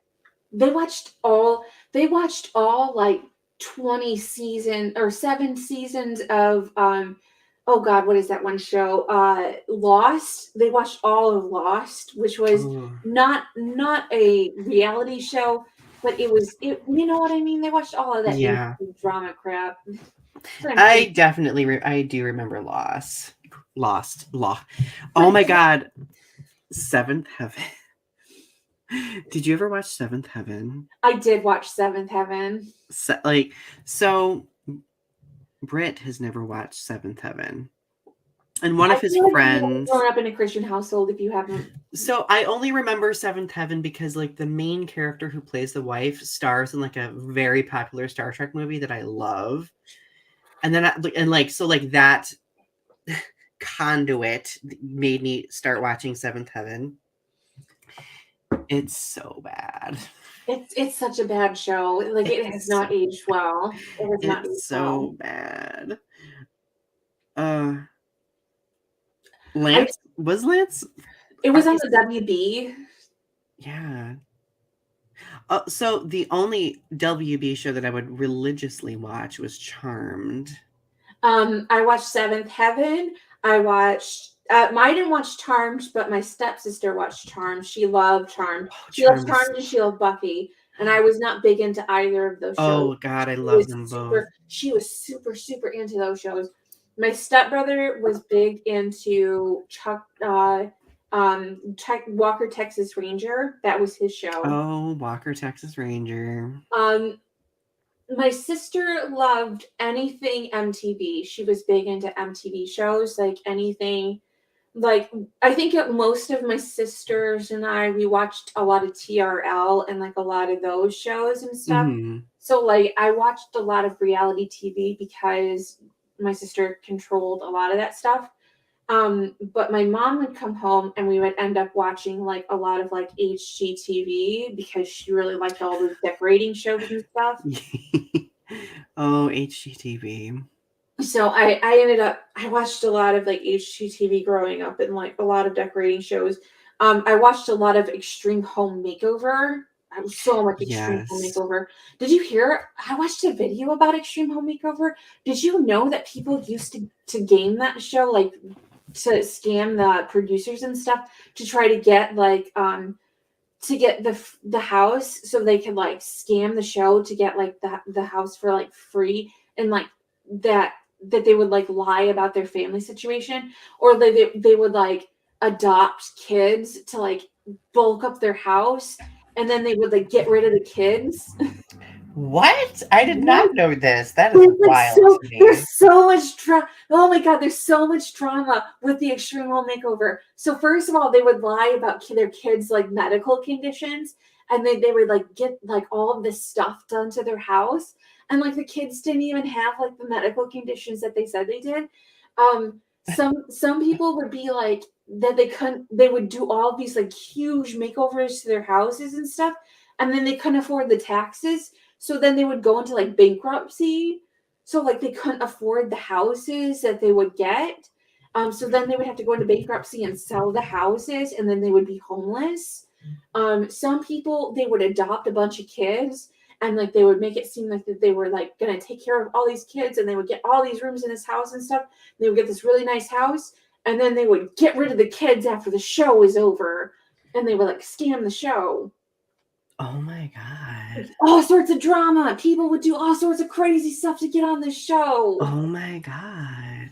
They watched all like 20 season or 7 seasons of oh god, what is that one show? Lost. They watched all of Lost, which was Oh, not a reality show, but you know what I mean? They watched all of that yeah. drama crap. So I'm I pretty definitely I do remember Lost Law. Oh but my god, Seventh Heaven. Did you ever watch Seventh Heaven? I did watch Seventh Heaven. So Britt has never watched Seventh Heaven. And one I of his feel like you haven't friends. grown up in a Christian household if you haven't. So I only remember Seventh Heaven because like the main character who plays the wife stars in like a very popular Star Trek movie that I love. And then that conduit made me start watching Seventh Heaven. It's so bad. It's such a bad show. Like, it has not aged well. It has not aged It's so well. bad. I Lance was Lance. It was on the WB. Yeah. So the only WB show that I would religiously watch was Charmed. I watched Seventh Heaven. I watched. I didn't watch Charmed, but my stepsister watched Charmed. She loved Charmed. Oh, She loves Charmed is. Charmed and she loved Buffy. And I was not big into either of those shows. Oh God, I She love was them both. super into those shows. My stepbrother was big into Walker Texas Ranger. That was his show. Oh, Walker Texas Ranger. My sister loved anything MTV. She was big into MTV shows, like anything. Like, I think most of my sisters and we watched a lot of TRL and like a lot of those shows and stuff. Mm-hmm. So like I watched a lot of reality TV because my sister controlled a lot of that stuff. But my mom would come home and we would end up watching like a lot of like HGTV because she really liked all those decorating shows and stuff. Oh, HGTV. So I watched a lot of like HGTV growing up and like a lot of decorating shows. I watched a lot of Extreme Home Makeover. I was so much Extreme Home Makeover. Did you hear? I watched a video about Extreme Home Makeover. Did you know that people used to game that show, like to scam the producers and stuff to try to get like to get the house so they could like scam the show to get like the house for like free, and like that they would like lie about their family situation, or they would like adopt kids to like bulk up their house, and then they would like get rid of the kids. What? I did not know this. That is There's wild to me. There's so much oh my god, there's so much drama with the Extreme Home Makeover. So first of all, they would lie about their kids' like medical conditions, and then they would like get like all of this stuff done to their house, and like the kids didn't even have like the medical conditions that they said they did. Some people would be like that they would do all these like huge makeovers to their houses and stuff, and then they couldn't afford the taxes. So then they would go into like bankruptcy. So like they couldn't afford the houses that they would get. So then they would have to go into bankruptcy and sell the houses, and then they would be homeless. Some people, they would adopt a bunch of kids, and like they would make it seem like that they were like gonna take care of all these kids, and they would get all these rooms in this house and stuff. They would get this really nice house, and then they would get rid of the kids after the show was over, and they would like scam the show. Oh my god. All sorts of drama. People would do all sorts of crazy stuff to get on this show. Oh my god.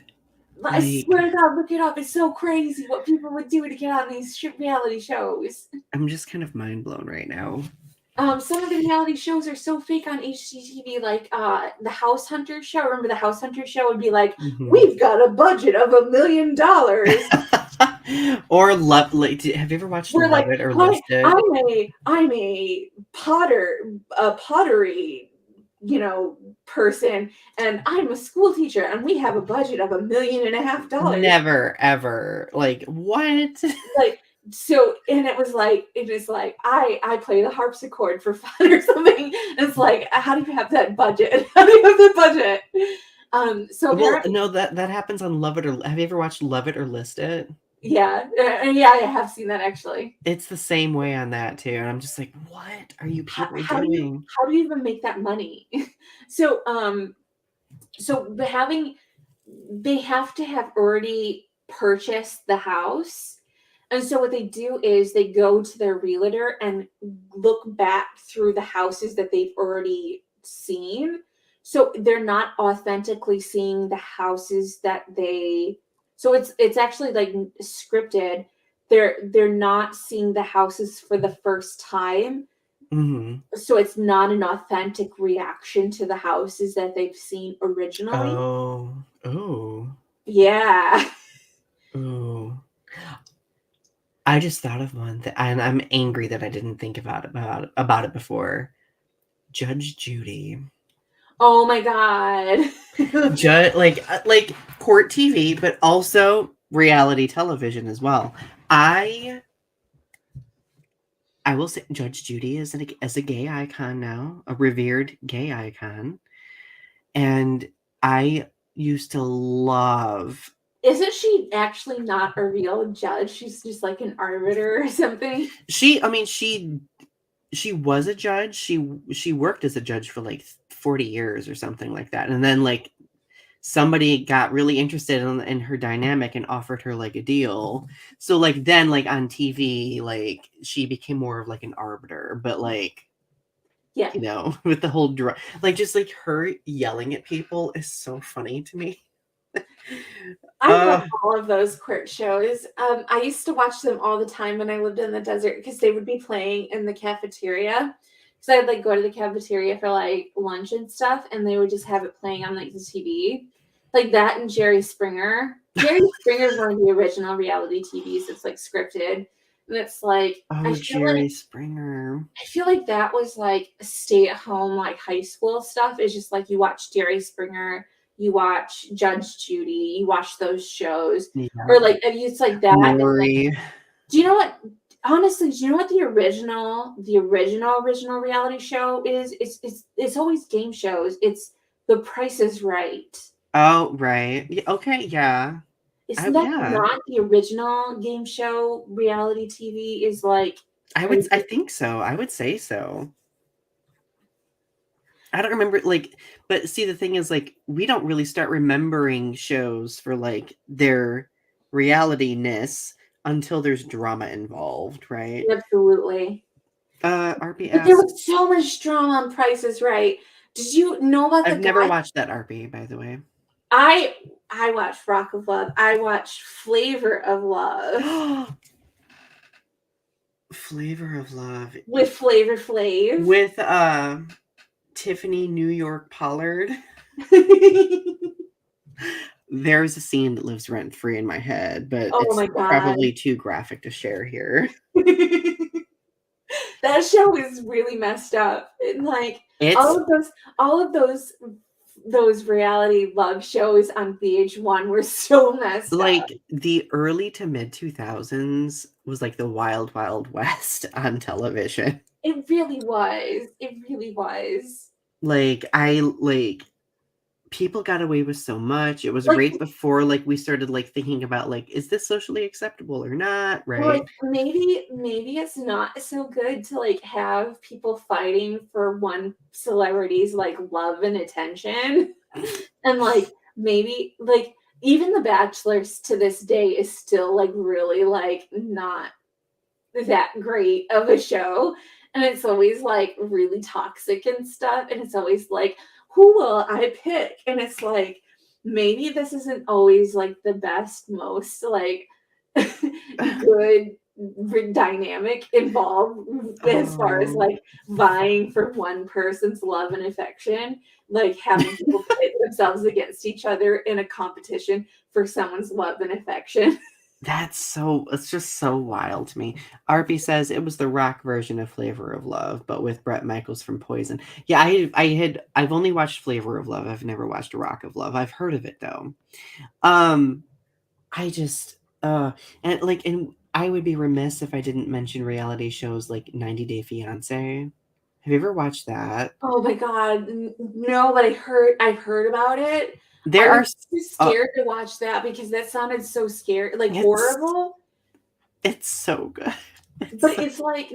I swear to God, look it up. It's so crazy what people would do to get on these reality shows. I'm just kind of mind blown right now. Some of the reality shows are so fake on HGTV, like the House Hunter show. Remember the House Hunter show would be like, we've got a budget of $1 million. Or have you ever watched Love It or List It? I'm a pottery, person, and I'm a school teacher, and we have a budget of $1.5 million. Never ever. Like, what? Like, so, and it was like I play the harpsichord for fun or something. It's like, how do you have that budget? How do you have that budget? No, that happens on Love It or. Have you ever watched Love It or List It? Yeah, I have seen that actually. It's the same way on that too, and I'm just like, what are you people doing? How do you even make that money? So they have to have already purchased the house, and so what they do is they go to their realtor and look back through the houses that they've already seen. So they're not authentically seeing the houses that they. So it's actually like scripted. They're not seeing the houses for the first time. Mm-hmm. So it's not an authentic reaction to the houses that they've seen originally. Oh. Yeah. Oh. I just thought of one and I'm angry that I didn't think about it before. Judge Judy. Oh my god. Like court TV, but also reality television as well. I will say Judge Judy is as a gay icon now, a revered gay icon, and I used to love. Isn't she actually not a real judge? She's just like an arbiter or something. I mean, she was a judge. She worked as a judge for like 40 years or something like that, and then like somebody got really interested in her dynamic and offered her like a deal. So like then like on TV, like she became more of like an arbiter, but like Yeah. with the whole like just like her yelling at people is so funny to me. I love uh all of those court shows. I used to watch them all the time when I lived in the desert because they would be playing in the cafeteria. So I'd like go to the cafeteria for like lunch and stuff, and they would just have it playing on like the TV, like that and Jerry Springer. Jerry Springer is one of the original reality TVs. It's like scripted, and it's like oh, Jerry Springer. I feel like that was like stay at home like high school stuff. It's just like you watch Jerry Springer, you watch Judge Judy, you watch those shows, Yeah. or like it's like that. Maury. Do you know what? Honestly, do you know what the original reality show is? It's always game shows. It's The Price is Right. Oh, right. Yeah, okay, yeah. Isn't that Yeah. not the original game show reality TV? Is like I think so. I would say so. I don't remember like, but see the thing is like we don't really start remembering shows for like their reality-ness until there's drama involved, right? absolutely. RP But there asks, was so much drama on Price is Right. Did you know about the I've never guy? watched that RP, by the way. I I watched Rock of Love. I watched Flavor of Love Flavor of Love with Flavor Flav. with Tiffany New York Pollard. There's a scene that lives rent free in my head, but Oh it's my god. probably too graphic to share here. That show is really messed up. And like It's all of those reality love shows on VH1 were so messed up. like the early to mid 2000s was like the wild wild west on television. It really was. It really was. Like people got away with so much. It was Like right before like we started like thinking about like is this socially acceptable or not, like right? maybe it's not so good to like have people fighting for one celebrity's like love and attention. And like maybe like even The Bachelors to this day is still like really like not that great of a show. And it's always like really toxic and stuff. And it's always like, who will I pick? And it's like, maybe this isn't always like the best, most like good dynamic involved as far as Oh, like vying for one person's love and affection, like having people pit themselves against each other in a competition for someone's love and affection. it's just so wild to me. RP says it was the rock version of Flavor of Love, but with Bret Michaels from Poison. Yeah, I've only watched Flavor of Love. I've never watched Rock of Love. I've heard of it though. Um, I just and I would be remiss if I didn't mention reality shows like 90 Day Fiance. Have you ever watched that? Oh my god, no, but I've heard about it. I There was are too uh, scared to watch that because that sounded so scary, like it's horrible. it's so good. It's But so, it's like,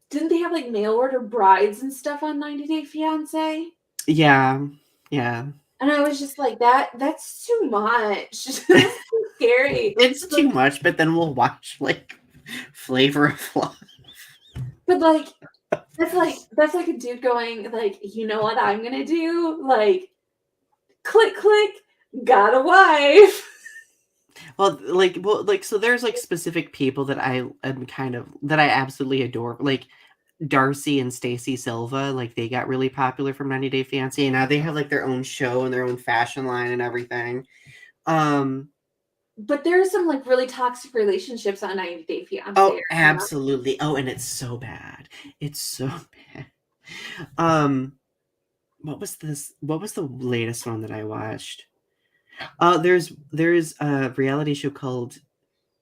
didn't they have like mail order brides and stuff on 90 Day Fiance? yeah. Yeah. And I was just like, that's too much. That's too scary. It's too much, but then we'll watch like Flavor of Love. But that's like a dude going like, you know what I'm gonna do? Like, click click, got a wife. Well, so there's like specific people that I am that I absolutely adore. Like Darcy and Stacy Silva, like they got really popular from 90 Day Fiancé, and now they have like their own show and their own fashion line and everything. Um, But there are some like really toxic relationships on 90 Day Fiance. oh, absolutely. Oh, and it's so bad. It's so bad. Um, what was the latest one that I watched? There's a reality show called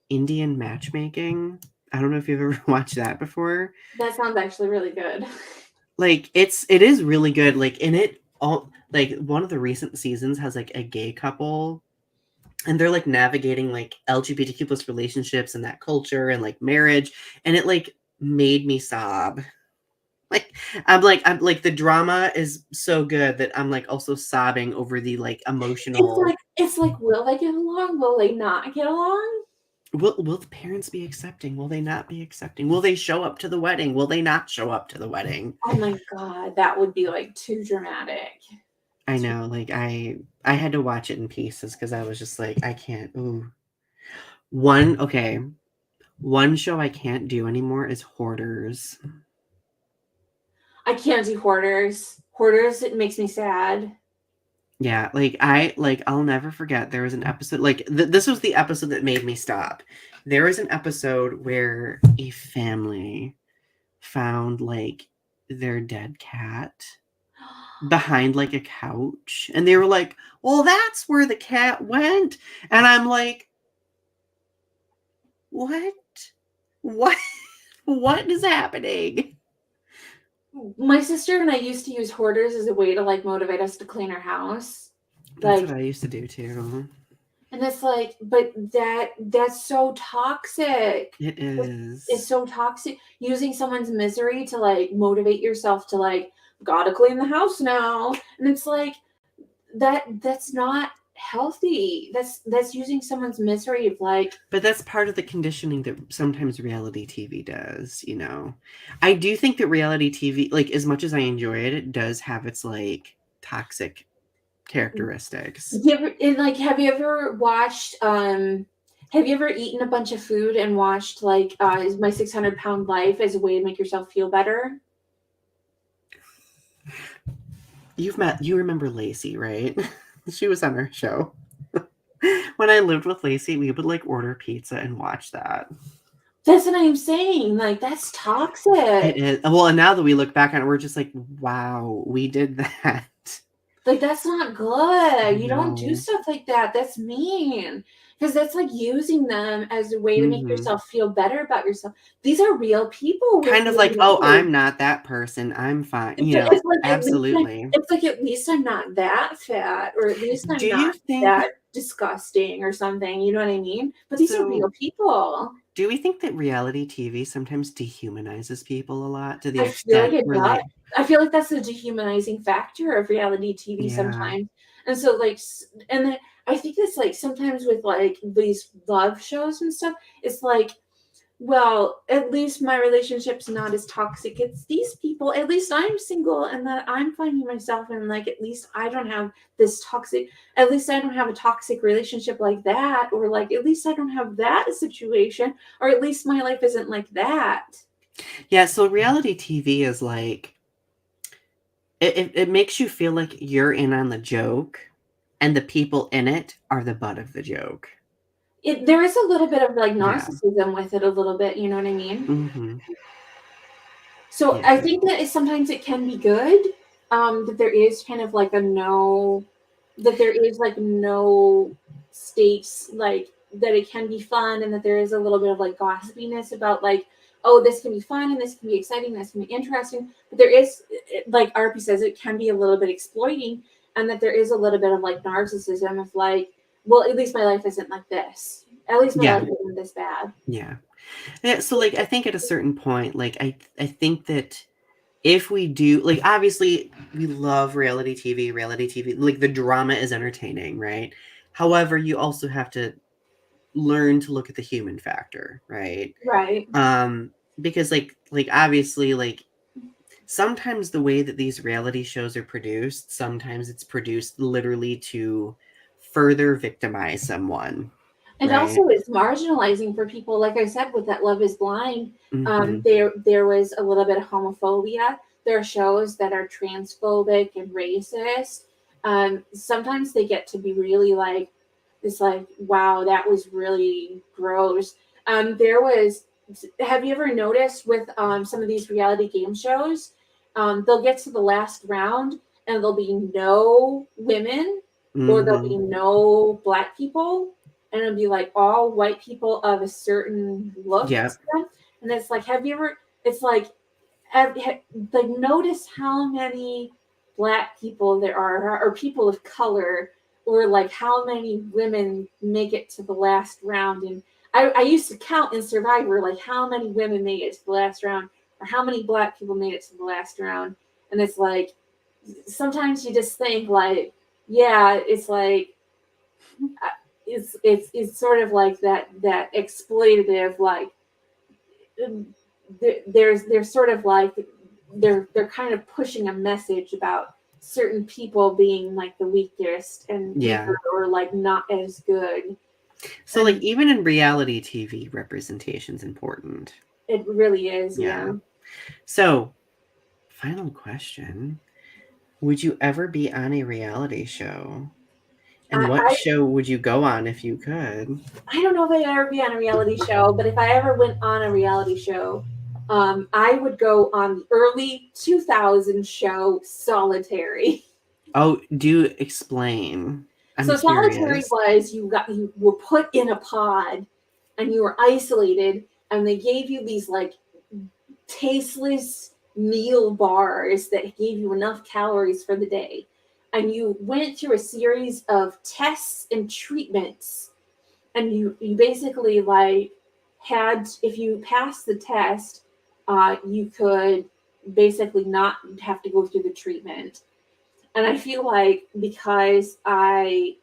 Indian Matchmaking. I don't know if you've ever watched that before. That sounds actually really good. Like it is really good. Like in it all like one of the recent seasons has like a gay couple and they're like navigating like LGBTQ plus relationships and that culture and like marriage and it like made me sob. Like I'm like the drama is so good that I'm like also sobbing over the like emotional. It's like, will they get along? Will they not get along? Will the parents be accepting? Will they not be accepting? Will they show up to the wedding? Will they not show up to the wedding? Oh my god, that would be like too dramatic. I know, like I had to watch it in pieces because I was just like, I can't. Ooh, okay, one show I can't do anymore is Hoarders. I can't do Hoarders. Hoarders, it makes me sad. Yeah, I'll never forget. There was an episode like this was the episode that made me stop. There was an episode where a family found like their dead cat behind like a couch and they were like, well, that's where the cat went. And I'm like, what what what is happening? My sister and I used to use Hoarders as a way to like motivate us to clean our house. That's Like, what I used to do too. and it's like, but that's so toxic. It It's is. so toxic. Using someone's misery to like motivate yourself to like, gotta clean the house now. And it's like that's not healthy. That's using someone's misery of like, But that's part of the conditioning that sometimes reality TV does, you know. I do think that reality TV, like as much as I enjoy it, it does have its like toxic characteristics. have you ever watched have you ever eaten a bunch of food and watched like My 600-Pound Life as a way to make yourself feel better? You remember Lacey, right? She was on our show. When I lived with Lacey, we would like order pizza and watch that. That's what I'm saying. Like, that's It toxic. is. Well, and now that we look back on it, we're just like, wow, we did that. Like, that's not I good. You don't do know. stuff like that. That's mean. Because that's like using them as a way to make Mm-hmm. yourself feel better about yourself. These are real people with Kind of real like, oh, lives. I'm not that person. I'm fine. It's You like, know, absolutely. at least I'm not that fat, or at least I'm Do you not think that disgusting or something. You know what I mean? But these are real so? people. Do we think that reality TV sometimes dehumanizes people a lot to the I feel like extent it where, does. like, I feel like that's the dehumanizing factor of reality TV yeah, sometimes. And so like and then I think it's like sometimes with like these love shows and stuff, it's like, well, at least my relationship's not as toxic. It's these people. At least I'm single and that I'm finding myself and like at least I don't have this toxic, at least I don't have a toxic relationship like that, or like at least I don't have that situation, or at least my life isn't like that. yeah. So reality TV is like it makes you feel like you're in on the joke, and the people in it are the butt of the joke. There is a little bit of like Yeah. narcissism with it, a little bit, you know what I mean? Mm-hmm. So Yeah. I think that sometimes it can be good, that there is kind of like a no, that there is like no states like that it can be fun, and that there is a little bit of like gossipiness about like, oh, this can be fun and this can be exciting, this can be interesting, but there is, like RP says, it can be a little bit exploiting, and that there is a little bit of like narcissism of like, well, at least my life isn't like this. At least my Yeah. life isn't this bad. Yeah. Yeah. So like I think at a certain point, like I think that if we do like obviously we love reality TV, like the drama is entertaining, right? However, you also have to learn to look at the human factor, right? Right. Um, because like obviously like sometimes the way that these reality shows are produced, sometimes it's produced literally to further victimize someone, And right? also, it's marginalizing for people. Like I said, with that Love Is Blind, Mm-hmm. there was a little bit of homophobia. There are shows that are transphobic and racist. Sometimes they get to be really like this, like, wow, that was really gross. There was. Have you ever noticed with some of these reality game shows, they'll get to the last round and there'll be no women or there'll be no black people, and it'll be like all white people of a certain look Yep. to them. And it's like, have you ever? It's like notice how many black people there are or people of color, or like how many women make it to the last round. And I used to count in Survivor like how many women made it to the last round or how many black people made it to the last round. And it's like sometimes you just think like, yeah, it's like it's sort of like that exploitative like there's sort of like they're kind of pushing a message about certain people being like the weakest and weaker or like not as good. So like even in reality TV, representation's important. It really is, yeah. So, final question. Would you ever be on a reality show? And what show would you go on if you could? I don't know if I'd ever be on a reality show, but if I ever went on a reality show, I would go on the early 2000s show Solitary. Oh, do explain. So Solitary was you were put in a pod and you were isolated, and they gave you these like tasteless meal bars that gave you enough calories for the day. And you went through a series of tests and treatments, and you basically like had, if you passed the test, you could basically not have to go through the treatment. And I feel like because I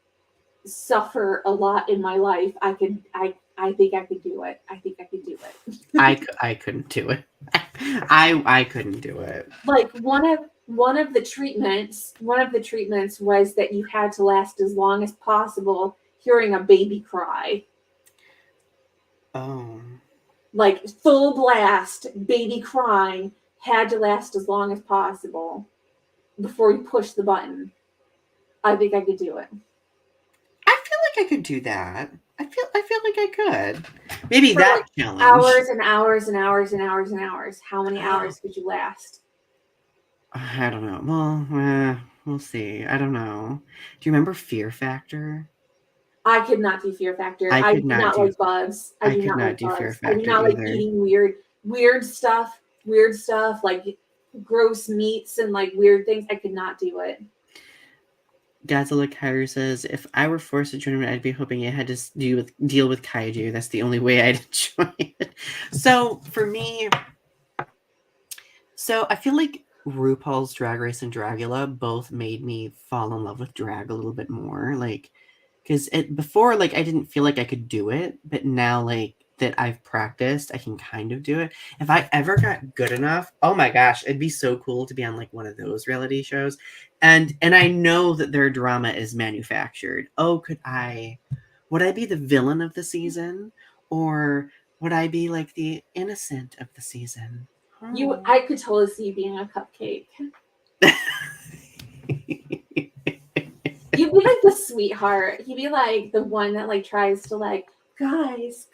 suffer a lot in my life, I think I could do it. I think I could do it. I couldn't do it. I couldn't do it. Like one of the treatments was that you had to last as long as possible hearing a baby cry. Oh. Like full blast baby crying had to last as long as possible before you push the button. I think I could do it. I feel like I could do that. I feel like I could. Maybe for that like challenge. Hours and hours and hours and hours and hours. How many hours could you last? I don't know. Well, we'll see. I don't know. Do you remember Fear Factor? I could not do Fear Factor. I I could do not not do. like bugs. I do could not not like do Fear bugs. I do Factor not like either. eating weird stuff, like gross meats and like weird things. I could not do it. Godzilla Kyrie says, if I were forced to join it, I'd be hoping it had to deal with kaiju. That's the only way I'd enjoy it. So for me, I feel like RuPaul's Drag Race and Dragula both made me fall in love with drag a little bit more. Like, because before, like, I didn't feel like I could do it, but now, like, that I've practiced, I can kind of do it. If I ever got good enough, oh my gosh, it'd be so cool to be on like one of those reality shows. And I know that their drama is manufactured. Oh, would I be the villain of the season? Or would I be like the innocent of the season? I could totally see you being a cupcake. You'd be like the sweetheart. You'd be like the one that like tries to like, guys,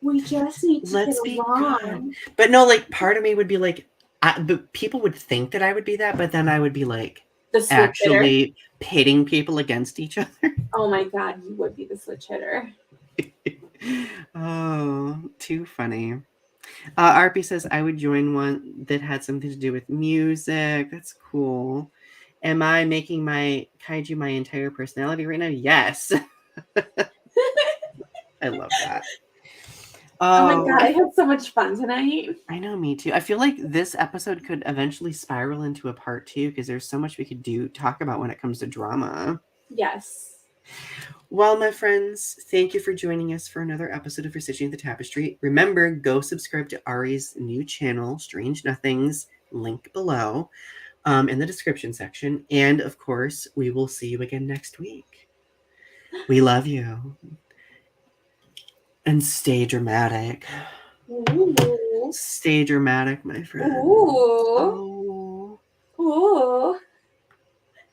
we just need to get along. But no, like part of me would be like, but people would think that I would be that, but then I would be like actually pitting people against each other. Oh my god, you would be the switch hitter. Oh, too funny. RP says I would join one that had something to do with music. That's cool. Am I making my kaiju my entire personality right now? Yes. I love that. Oh my god, I had so much fun tonight. I know, me too. I feel like this episode could eventually spiral into a part 2 because there's so much we could talk about when it comes to drama. Yes. Well, my friends, thank you for joining us for another episode of Restitching the Tapestry. Remember, go subscribe to Ari's new channel, Strange Nothings, link below in the description section. And of course, we will see you again next week. We love you. And stay dramatic. Ooh. Stay dramatic, my friend. Ooh. Oh. Ooh.